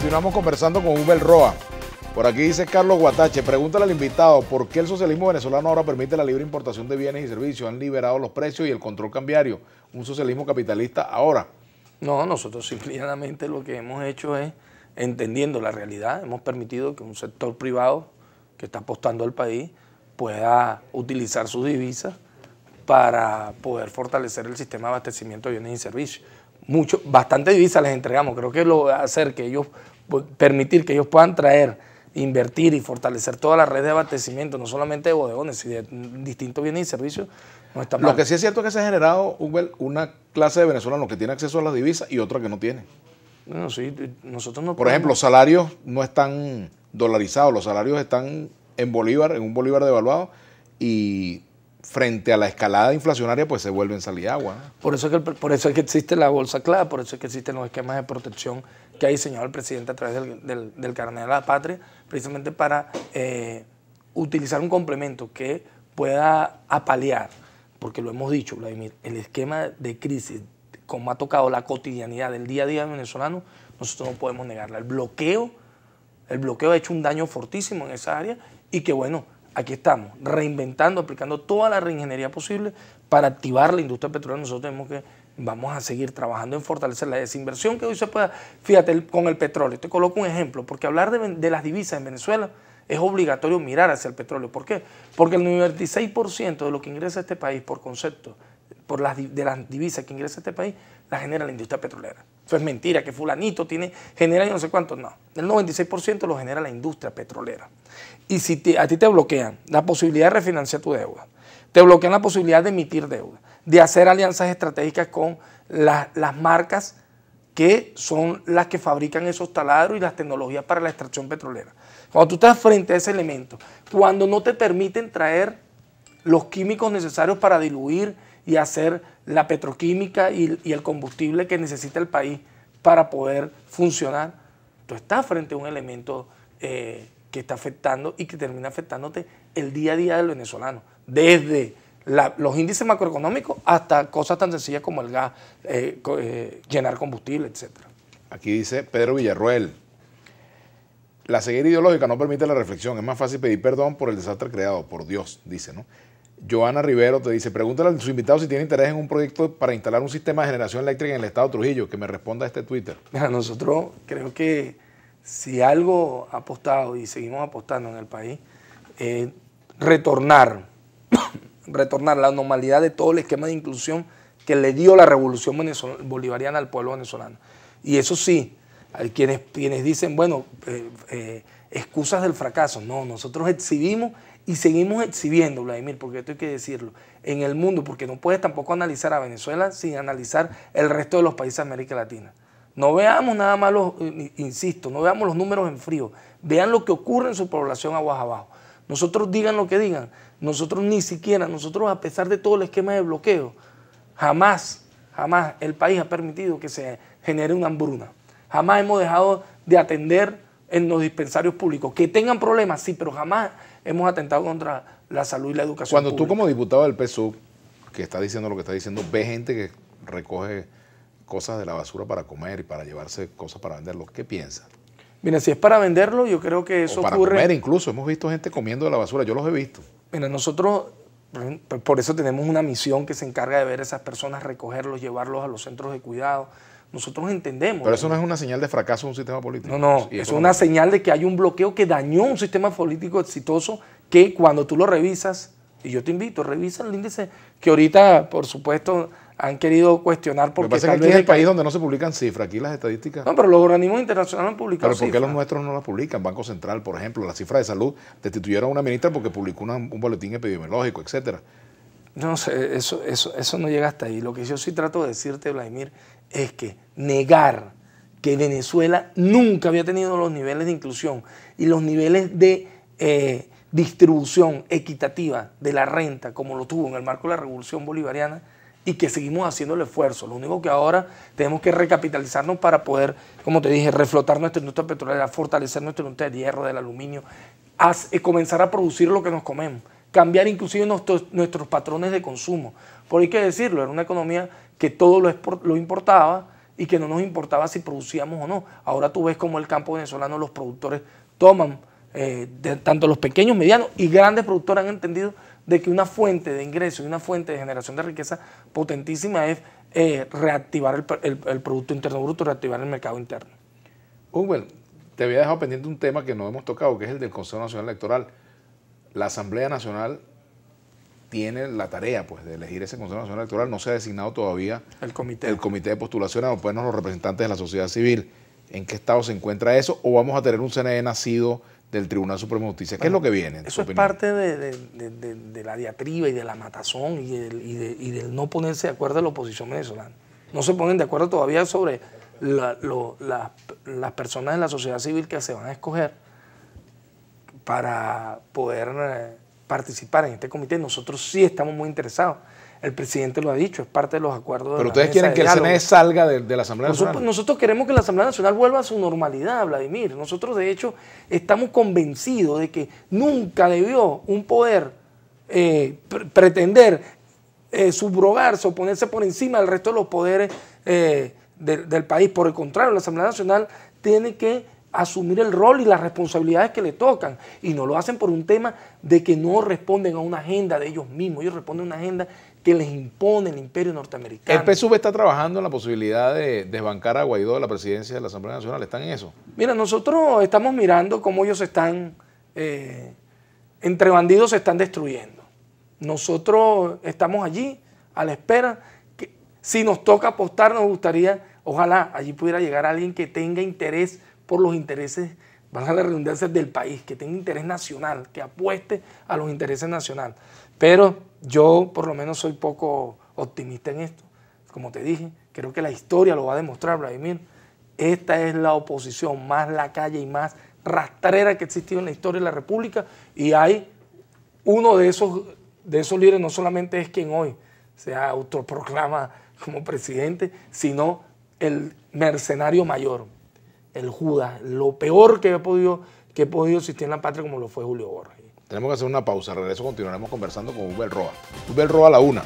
continuamos conversando con Humbert Roa. Por aquí dice Carlos Guatache, pregúntale al invitado, ¿por qué el socialismo venezolano ahora permite la libre importación de bienes y servicios? Han liberado los precios y el control cambiario. Un socialismo capitalista ahora. No, nosotros simplemente lo que hemos hecho es, entendiendo la realidad, hemos permitido que un sector privado que está apostando al país pueda utilizar sus divisas para poder fortalecer el sistema de abastecimiento de bienes y servicios. Bastante divisas les entregamos, creo que lo va a hacer que ellos, permitir que ellos puedan traer, invertir y fortalecer toda la red de abastecimiento, no solamente de bodegones, sino de distintos bienes y servicios, no está mal. Lo que sí es cierto es que se ha generado, Humbert, una clase de venezolanos que tiene acceso a las divisas y otra que no tiene. Bueno, sí, nosotros no Por ejemplo, los salarios no están dolarizados, los salarios están en bolívar, en un bolívar devaluado, y frente a la escalada inflacionaria pues se vuelven sal y agua, ¿no? Por eso es que existe la bolsa clave, por eso es que existen los esquemas de protección que ha diseñado el presidente a través del carnet de la patria, precisamente para utilizar un complemento que pueda apalear, porque lo hemos dicho, Vladimir, el esquema de crisis, como ha tocado la cotidianidad del día a día venezolano, nosotros no podemos negarla. El bloqueo ha hecho un daño fortísimo en esa área y que bueno, aquí estamos, reinventando, aplicando toda la reingeniería posible para activar la industria petrolera. Nosotros vamos a seguir trabajando en fortalecer la desinversión que hoy se pueda. Fíjate, con el petróleo, te coloco un ejemplo, porque hablar de las divisas en Venezuela es obligatorio mirar hacia el petróleo. ¿Por qué? Porque el 96% de lo que ingresa a este país por concepto, de las divisas que ingresa a este país, la genera la industria petrolera. Eso es mentira, que fulanito genera y no sé cuánto, no. El 96% lo genera la industria petrolera. Y si a ti te bloquean la posibilidad de refinanciar tu deuda, te bloquean la posibilidad de emitir deuda, de hacer alianzas estratégicas con las marcas que son las que fabrican esos taladros y las tecnologías para la extracción petrolera. Cuando tú estás frente a ese elemento, cuando no te permiten traer los químicos necesarios para diluir y hacer la petroquímica y el combustible que necesita el país para poder funcionar, tú estás frente a un elemento que está afectando y que termina afectándote el día a día del venezolano, desde los índices macroeconómicos hasta cosas tan sencillas como el gas, llenar combustible, etc. Aquí dice Pedro Villarroel, la ceguera ideológica no permite la reflexión, es más fácil pedir perdón por el desastre creado, por Dios, dice, ¿no? Joana Rivero te dice, pregúntale a su invitado si tiene interés en un proyecto para instalar un sistema de generación eléctrica en el estado de Trujillo, que me responda a este Twitter. Mira, nosotros creo que si algo ha apostado y seguimos apostando en el país, retornar la normalidad de todo el esquema de inclusión que le dio la revolución bolivariana al pueblo venezolano. Y eso sí, hay quienes dicen, bueno, excusas del fracaso. No, nosotros exhibimos y seguimos exhibiendo, Vladimir, porque esto hay que decirlo, en el mundo, porque no puedes tampoco analizar a Venezuela sin analizar el resto de los países de América Latina. No veamos nada más, insisto, no veamos los números en frío, vean lo que ocurre en su población aguas abajo. Nosotros digan lo que digan, nosotros ni siquiera, nosotros a pesar de todo el esquema de bloqueo, jamás el país ha permitido que se genere una hambruna. Jamás hemos dejado de atender en los dispensarios públicos. Que tengan problemas, sí, pero jamás hemos atentado contra la salud y la educación Cuando pública. tú como diputado del PSUV, que está diciendo lo que está diciendo, ves gente que recoge cosas de la basura para comer y para llevarse cosas para venderlo, ¿qué piensas? Mira, si es para venderlo, yo creo que eso para ocurre... comer incluso, hemos visto gente comiendo de la basura, yo los he visto. Mira, nosotros, por eso tenemos una misión que se encarga de ver a esas personas, recogerlos, llevarlos a los centros de cuidado. Nosotros entendemos. Pero eso no es una señal de fracaso de un sistema político. No, es una señal de que hay un bloqueo que dañó un sistema político exitoso que cuando tú lo revisas, y yo te invito, revisa el índice, que ahorita, por supuesto, han querido cuestionar porque... Me parece que aquí es el país donde no se publican cifras, aquí las estadísticas... No, pero los organismos internacionales han publicado cifras. ¿Pero por qué los nuestros no las publican? Banco Central, por ejemplo, la cifra de salud, destituyeron a una ministra porque publicó un boletín epidemiológico, etcétera. No sé, eso no llega hasta ahí. Lo que yo sí trato de decirte, Vladimir, es que negar que Venezuela nunca había tenido los niveles de inclusión y los niveles de distribución equitativa de la renta como lo tuvo en el marco de la Revolución Bolivariana y que seguimos haciendo el esfuerzo. Lo único que ahora tenemos que recapitalizarnos para poder, como te dije, reflotar nuestra industria petrolera, fortalecer nuestra industria de hierro, del aluminio, comenzar a producir lo que nos comemos, cambiar inclusive nuestros patrones de consumo. Por hay que decirlo, era una economía que todo lo importaba y que no nos importaba si producíamos o no. Ahora tú ves cómo el campo venezolano, los productores toman, tanto los pequeños, medianos y grandes productores han entendido de que una fuente de ingresos y una fuente de generación de riqueza potentísima es reactivar el Producto Interno Bruto, reactivar el mercado interno. Hugo, te había dejado pendiente un tema que no hemos tocado, que es el del Consejo Nacional Electoral. La Asamblea Nacional tiene la tarea pues, de elegir ese Consejo Nacional Electoral. No se ha designado todavía el comité de postulaciones, o pues los representantes de la sociedad civil. ¿En qué estado se encuentra eso? ¿O vamos a tener un CNE nacido del Tribunal Supremo de Justicia? ¿Qué es lo que viene? Eso es parte de la diatriba y de la matazón y del no ponerse de acuerdo de la oposición venezolana. No se ponen de acuerdo todavía sobre las personas de la sociedad civil que se van a escoger para poder participar en este comité. Nosotros sí estamos muy interesados. El presidente lo ha dicho, es parte de los acuerdos. Pero ustedes quieren que el CNE salga de la Asamblea Nacional. Nosotros queremos que la Asamblea Nacional vuelva a su normalidad, Vladimir. Nosotros, de hecho, estamos convencidos de que nunca debió un poder pretender subrogarse o ponerse por encima del resto de los poderes del país. Por el contrario, la Asamblea Nacional tiene que asumir el rol y las responsabilidades que le tocan, y no lo hacen por un tema de que no responden a una agenda de ellos mismos. Ellos responden a una agenda que les impone el imperio norteamericano. ¿El PSUV está trabajando en la posibilidad de desbancar a Guaidó de la presidencia de la Asamblea Nacional? ¿Están en eso? Mira, nosotros estamos mirando cómo ellos están, entre bandidos se están destruyendo. Nosotros estamos allí a la espera. Que, si nos toca apostar, nos gustaría, ojalá allí pudiera llegar alguien que tenga interés por los intereses, valga la redundancia, del país, que tenga interés nacional, que apueste a los intereses nacionales. Pero yo por lo menos soy poco optimista en esto. Como te dije, creo que la historia lo va a demostrar, Vladimir. Esta es la oposición más lacaya y más rastrera que ha existido en la historia de la República, y hay uno de esos líderes, no solamente es quien hoy se autoproclama como presidente, sino el mercenario mayor, el Judas, lo peor que ha podido existir en la patria, como lo fue Julio Borges. Tenemos que hacer una pausa. Regreso, continuaremos conversando con Hugo Roa. Hugo Roa a la 1.